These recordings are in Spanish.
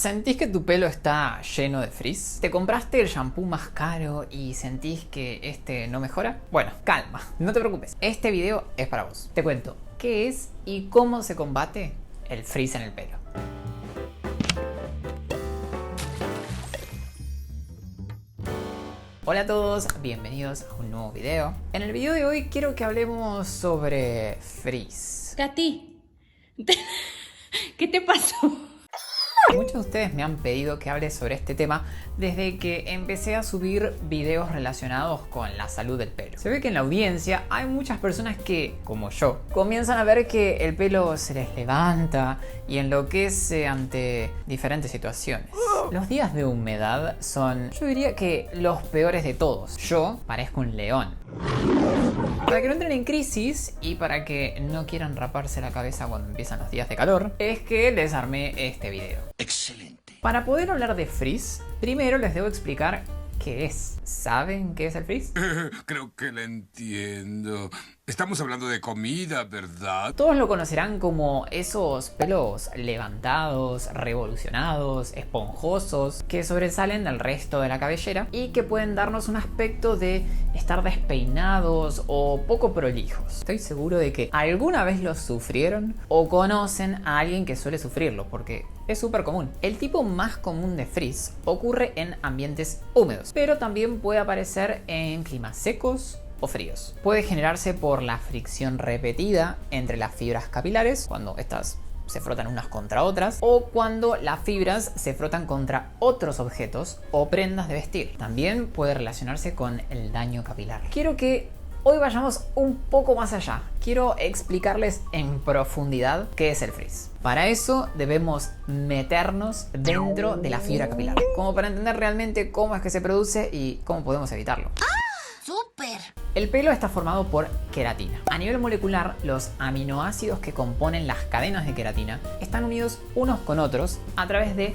¿Sentís que tu pelo está lleno de frizz? ¿Te compraste el shampoo más caro y sentís que este no mejora? Bueno, calma, no te preocupes. Este video es para vos. Te cuento qué es y cómo se combate el frizz en el pelo. Hola a todos, bienvenidos a un nuevo video. En el video de hoy quiero que hablemos sobre frizz. Katy, ¿qué te pasó? Muchos de ustedes me han pedido que hable sobre este tema desde que empecé a subir videos relacionados con la salud del pelo. Se ve que en la audiencia hay muchas personas que, como yo, comienzan a ver que el pelo se les levanta y enloquece ante diferentes situaciones. Los días de humedad son, yo diría que los peores de todos. Yo parezco un león. Para que no entren en crisis y para que no quieran raparse la cabeza cuando empiezan los días de calor, es que les armé este video. Excelente. Para poder hablar de frizz, primero les debo explicar qué es. ¿Saben qué es el frizz? Creo que lo entiendo. Estamos hablando de comida, ¿verdad? Todos lo conocerán como esos pelos levantados, revolucionados, esponjosos, que sobresalen del resto de la cabellera y que pueden darnos un aspecto de estar despeinados o poco prolijos. Estoy seguro de que alguna vez los sufrieron o conocen a alguien que suele sufrirlo, porque es súper común. El tipo más común de frizz ocurre en ambientes húmedos, pero también puede aparecer en climas secos o fríos. Puede generarse por la fricción repetida entre las fibras capilares, cuando estas se frotan unas contra otras, o cuando las fibras se frotan contra otros objetos o prendas de vestir. También puede relacionarse con el daño capilar. Quiero que hoy vayamos un poco más allá. Quiero explicarles en profundidad qué es el frizz. Para eso debemos meternos dentro de la fibra capilar, como para entender realmente cómo es que se produce y cómo podemos evitarlo. ¡Súper! El pelo está formado por queratina. A nivel molecular, los aminoácidos que componen las cadenas de queratina están unidos unos con otros a través de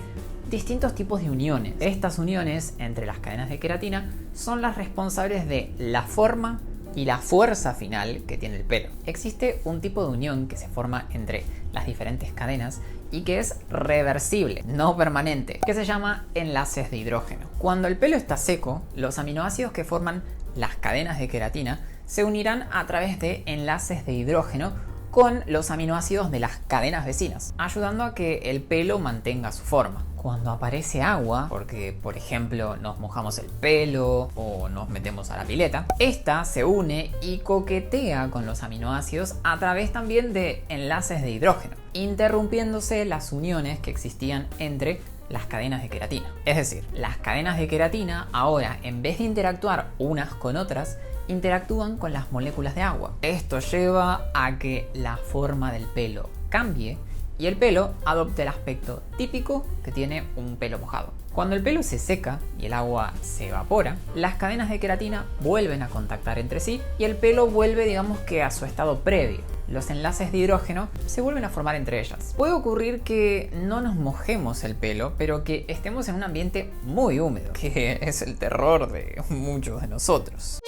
distintos tipos de uniones. Estas uniones entre las cadenas de queratina son las responsables de la forma y la fuerza final que tiene el pelo. Existe un tipo de unión que se forma entre las diferentes cadenas y que es reversible, no permanente, que se llama enlaces de hidrógeno. Cuando el pelo está seco, los aminoácidos que forman las cadenas de queratina se unirán a través de enlaces de hidrógeno con los aminoácidos de las cadenas vecinas, ayudando a que el pelo mantenga su forma. Cuando aparece agua, porque por ejemplo nos mojamos el pelo o nos metemos a la pileta, esta se une y coquetea con los aminoácidos a través también de enlaces de hidrógeno, interrumpiéndose las uniones que existían entre las cadenas de queratina. Es decir, las cadenas de queratina ahora, en vez de interactuar unas con otras, interactúan con las moléculas de agua. Esto lleva a que la forma del pelo cambie y el pelo adopte el aspecto típico que tiene un pelo mojado. Cuando el pelo se seca y el agua se evapora, las cadenas de queratina vuelven a contactar entre sí y el pelo vuelve, digamos que a su estado previo. Los enlaces de hidrógeno se vuelven a formar entre ellas. Puede ocurrir que no nos mojemos el pelo, pero que estemos en un ambiente muy húmedo, que es el terror de muchos de nosotros.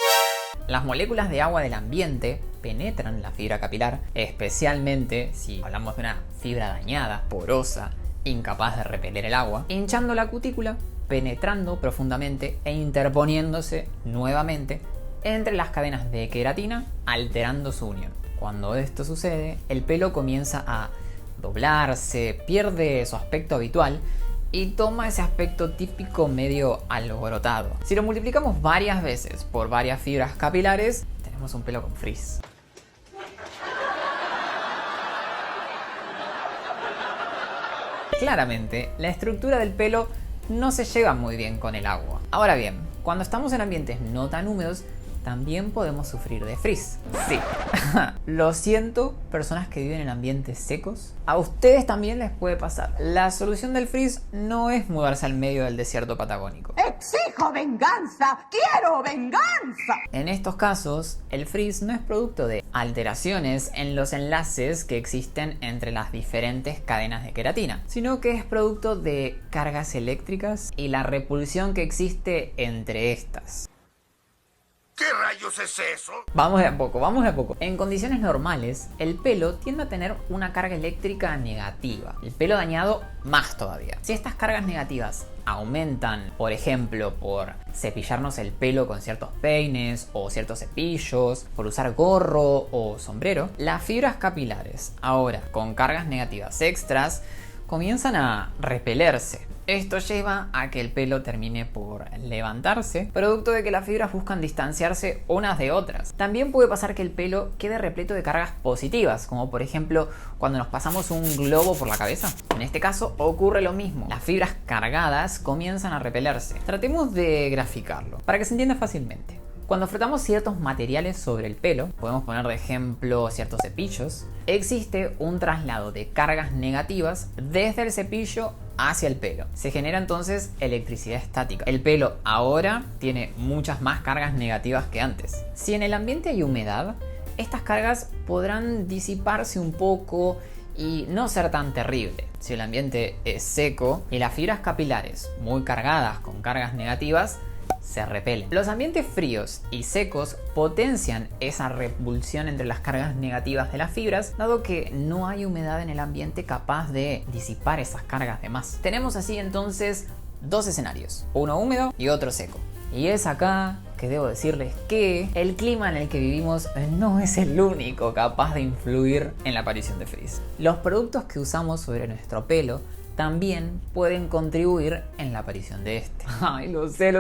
Las moléculas de agua del ambiente penetran la fibra capilar, especialmente si hablamos de una fibra dañada, porosa, incapaz de repeler el agua, hinchando la cutícula, penetrando profundamente e interponiéndose nuevamente entre las cadenas de queratina, alterando su unión. Cuando esto sucede, el pelo comienza a doblarse, pierde su aspecto habitual y toma ese aspecto típico medio alborotado. Si lo multiplicamos varias veces por varias fibras capilares, tenemos un pelo con frizz. Claramente, la estructura del pelo no se lleva muy bien con el agua. Ahora bien, cuando estamos en ambientes no tan húmedos, también podemos sufrir de frizz. Sí, lo siento, personas que viven en ambientes secos, a ustedes también les puede pasar. La solución del frizz no es mudarse al medio del desierto patagónico. ¡Exijo venganza! ¡Quiero venganza! En estos casos, el frizz no es producto de alteraciones en los enlaces que existen entre las diferentes cadenas de queratina, sino que es producto de cargas eléctricas y la repulsión que existe entre estas. ¿Qué rayos es eso? Vamos de a poco, vamos de a poco. En condiciones normales, el pelo tiende a tener una carga eléctrica negativa. El pelo dañado, más todavía. Si estas cargas negativas aumentan, por ejemplo, por cepillarnos el pelo con ciertos peines o ciertos cepillos, por usar gorro o sombrero, las fibras capilares, ahora con cargas negativas extras, comienzan a repelerse. Esto lleva a que el pelo termine por levantarse, producto de que las fibras buscan distanciarse unas de otras. También puede pasar que el pelo quede repleto de cargas positivas, como por ejemplo cuando nos pasamos un globo por la cabeza. En este caso ocurre lo mismo. Las fibras cargadas comienzan a repelerse. Tratemos de graficarlo para que se entienda fácilmente. Cuando frotamos ciertos materiales sobre el pelo, podemos poner de ejemplo ciertos cepillos, existe un traslado de cargas negativas desde el cepillo hacia el pelo. Se genera entonces electricidad estática. El pelo ahora tiene muchas más cargas negativas que antes. Si en el ambiente hay humedad, estas cargas podrán disiparse un poco y no ser tan terrible. Si el ambiente es seco y las fibras capilares muy cargadas con cargas negativas, se repelen. Los ambientes fríos y secos potencian esa repulsión entre las cargas negativas de las fibras, dado que no hay humedad en el ambiente capaz de disipar esas cargas de más. Tenemos así entonces dos escenarios, uno húmedo y otro seco. Y es acá que debo decirles que el clima en el que vivimos no es el único capaz de influir en la aparición de frizz. Los productos que usamos sobre nuestro pelo también pueden contribuir en la aparición de este. Ay, lo sé.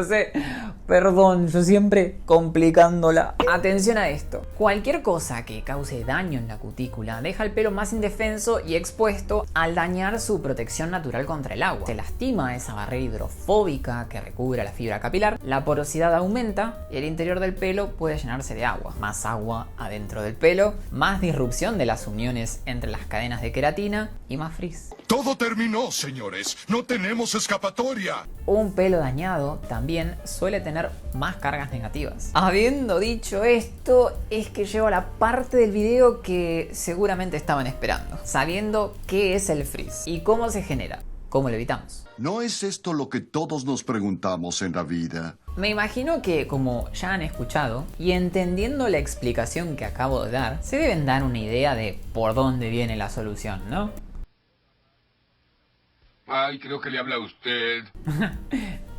Perdón, yo siempre complicándola. Atención a esto. Cualquier cosa que cause daño en la cutícula deja el pelo más indefenso y expuesto al dañar su protección natural contra el agua. Se lastima esa barrera hidrofóbica que recubre la fibra capilar, la porosidad aumenta y el interior del pelo puede llenarse de agua. Más agua adentro del pelo, más disrupción de las uniones entre las cadenas de queratina y más frizz. Todo terminó, señores. No tenemos escapatoria. Un pelo dañado también suele tener más cargas negativas. Habiendo dicho esto, es que llego a la parte del video que seguramente estaban esperando. Sabiendo qué es el frizz y cómo se genera, cómo lo evitamos. ¿No es esto lo que todos nos preguntamos en la vida? Me imagino que, como ya han escuchado, y entendiendo la explicación que acabo de dar, se deben dar una idea de por dónde viene la solución, ¿no? Ay, creo que le habla a usted.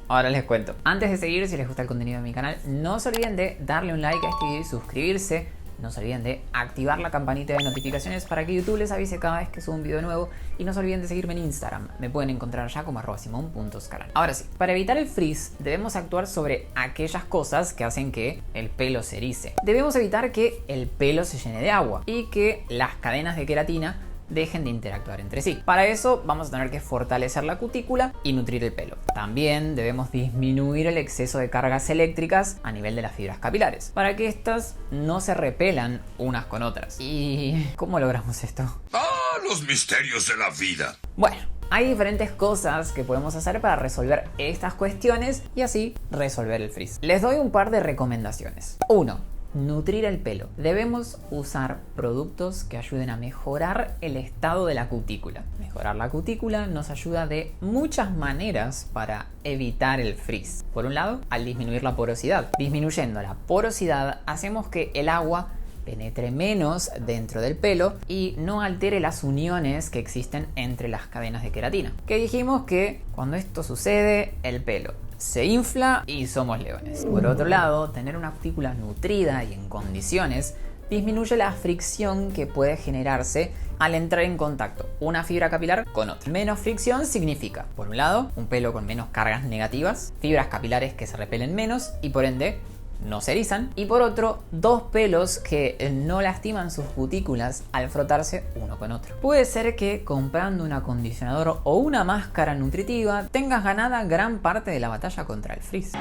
Ahora les cuento. Antes de seguir, si les gusta el contenido de mi canal, no se olviden de darle un like a este video y suscribirse. No se olviden de activar la campanita de notificaciones para que YouTube les avise cada vez que subo un video nuevo. Y no se olviden de seguirme en Instagram. Me pueden encontrar ya como @simon.scaral. Ahora sí, para evitar el frizz debemos actuar sobre aquellas cosas que hacen que el pelo se erice. Debemos evitar que el pelo se llene de agua y que las cadenas de queratina dejen de interactuar entre sí. Para eso vamos a tener que fortalecer la cutícula y nutrir el pelo. También debemos disminuir el exceso de cargas eléctricas a nivel de las fibras capilares, para que éstas no se repelan unas con otras. ¿Y cómo logramos esto? ¡Ah, los misterios de la vida! Bueno, hay diferentes cosas que podemos hacer para resolver estas cuestiones y así resolver el frizz. Les doy un par de recomendaciones. 1. Nutrir el pelo. Debemos usar productos que ayuden a mejorar el estado de la cutícula. Mejorar la cutícula nos ayuda de muchas maneras para evitar el frizz. Por un lado, al disminuir la porosidad. Disminuyendo la porosidad hacemos que el agua penetre menos dentro del pelo y no altere las uniones que existen entre las cadenas de queratina. Que dijimos que cuando esto sucede, el pelo se infla y somos leones. Por otro lado, tener una cutícula nutrida y en condiciones disminuye la fricción que puede generarse al entrar en contacto una fibra capilar con otra. Menos fricción significa, por un lado, un pelo con menos cargas negativas, fibras capilares que se repelen menos y por ende no se erizan, y por otro, dos pelos que no lastiman sus cutículas al frotarse uno con otro. Puede ser que comprando un acondicionador o una máscara nutritiva tengas ganada gran parte de la batalla contra el frizz.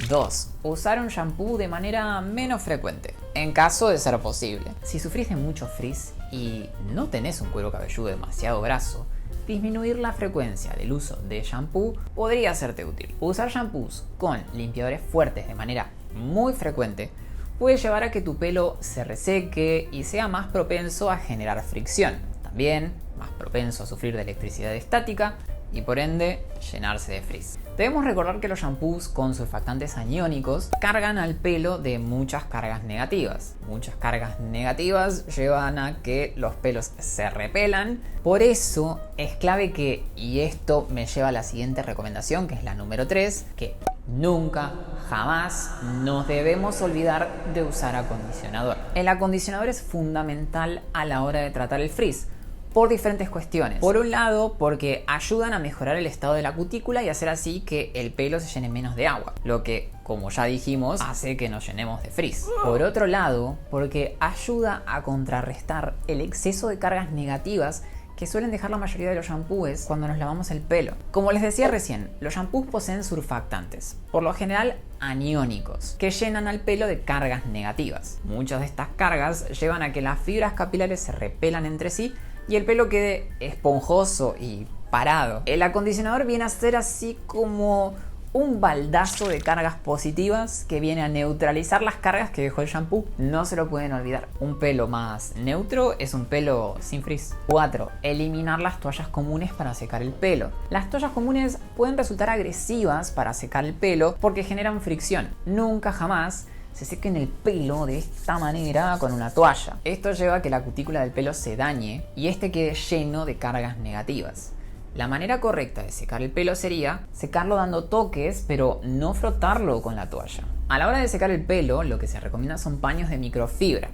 2. Usar un shampoo de manera menos frecuente, en caso de ser posible. Si sufrís de mucho frizz y no tenés un cuero cabelludo demasiado graso, disminuir la frecuencia del uso de shampoo podría serte útil. Usar shampoos con limpiadores fuertes de manera muy frecuente puede llevar a que tu pelo se reseque y sea más propenso a generar fricción. También más propenso a sufrir de electricidad estática y por ende llenarse de frizz. Debemos recordar que los shampoos con surfactantes aniónicos cargan al pelo de muchas cargas negativas. Muchas cargas negativas llevan a que los pelos se repelan. Por eso es clave que, y esto me lleva a la siguiente recomendación, que es la número 3, que nunca, jamás nos debemos olvidar de usar acondicionador. El acondicionador es fundamental a la hora de tratar el frizz, por diferentes cuestiones. Por un lado, porque ayudan a mejorar el estado de la cutícula y hacer así que el pelo se llene menos de agua, lo que, como ya dijimos, hace que nos llenemos de frizz. Por otro lado, porque ayuda a contrarrestar el exceso de cargas negativas que suelen dejar la mayoría de los shampoos cuando nos lavamos el pelo. Como les decía recién, los shampoos poseen surfactantes, por lo general aniónicos, que llenan al pelo de cargas negativas. Muchas de estas cargas llevan a que las fibras capilares se repelan entre sí y el pelo quede esponjoso y parado. El acondicionador viene a ser así como un baldazo de cargas positivas que viene a neutralizar las cargas que dejó el shampoo. No se lo pueden olvidar. Un pelo más neutro es un pelo sin frizz. 4. Eliminar las toallas comunes para secar el pelo. Las toallas comunes pueden resultar agresivas para secar el pelo porque generan fricción. Nunca jamás se sequen el pelo de esta manera con una toalla. Esto lleva a que la cutícula del pelo se dañe y este quede lleno de cargas negativas. La manera correcta de secar el pelo sería secarlo dando toques, pero no frotarlo con la toalla. A la hora de secar el pelo, lo que se recomienda son paños de microfibra.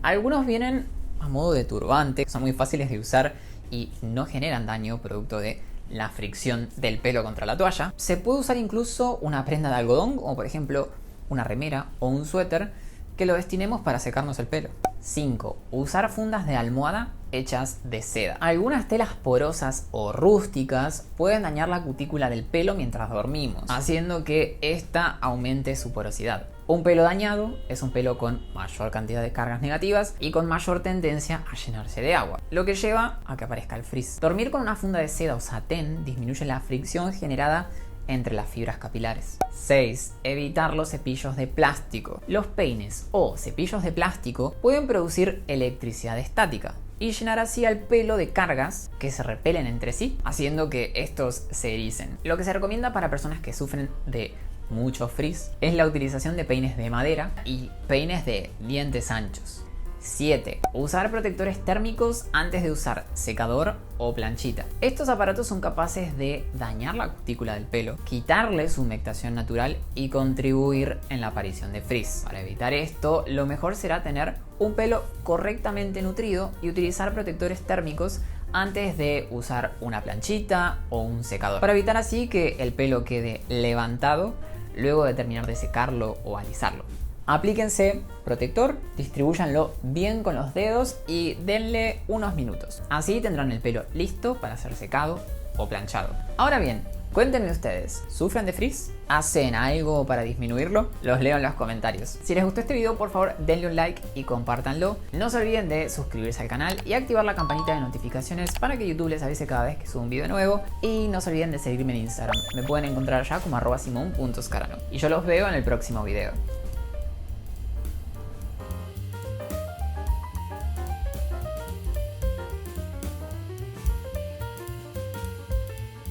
Algunos vienen a modo de turbante, son muy fáciles de usar y no generan daño producto de la fricción del pelo contra la toalla. Se puede usar incluso una prenda de algodón, como por ejemplo una remera o un suéter, que lo destinemos para secarnos el pelo. 5. Usar fundas de almohada hechas de seda. Algunas telas porosas o rústicas pueden dañar la cutícula del pelo mientras dormimos, haciendo que ésta aumente su porosidad. Un pelo dañado es un pelo con mayor cantidad de cargas negativas y con mayor tendencia a llenarse de agua, lo que lleva a que aparezca el frizz. Dormir con una funda de seda o satén disminuye la fricción generada entre las fibras capilares. 6. Evitar los cepillos de plástico. Los peines o cepillos de plástico pueden producir electricidad estática y llenar así al pelo de cargas que se repelen entre sí, haciendo que estos se ericen. Lo que se recomienda para personas que sufren de mucho frizz es la utilización de peines de madera y peines de dientes anchos. 7. Usar protectores térmicos antes de usar secador o planchita. Estos aparatos son capaces de dañar la cutícula del pelo, quitarle su humectación natural y contribuir en la aparición de frizz. Para evitar esto, lo mejor será tener un pelo correctamente nutrido y utilizar protectores térmicos antes de usar una planchita o un secador, para evitar así que el pelo quede levantado luego de terminar de secarlo o alisarlo. Aplíquense protector, distribúyanlo bien con los dedos y denle unos minutos. Así tendrán el pelo listo para ser secado o planchado. Ahora bien, cuéntenme ustedes, ¿sufren de frizz? ¿Hacen algo para disminuirlo? Los leo en los comentarios. Si les gustó este video, por favor denle un like y compártanlo. No se olviden de suscribirse al canal y activar la campanita de notificaciones para que YouTube les avise cada vez que subo un video nuevo. Y no se olviden de seguirme en Instagram. Me pueden encontrar allá como @simon.scarano. Y yo los veo en el próximo video.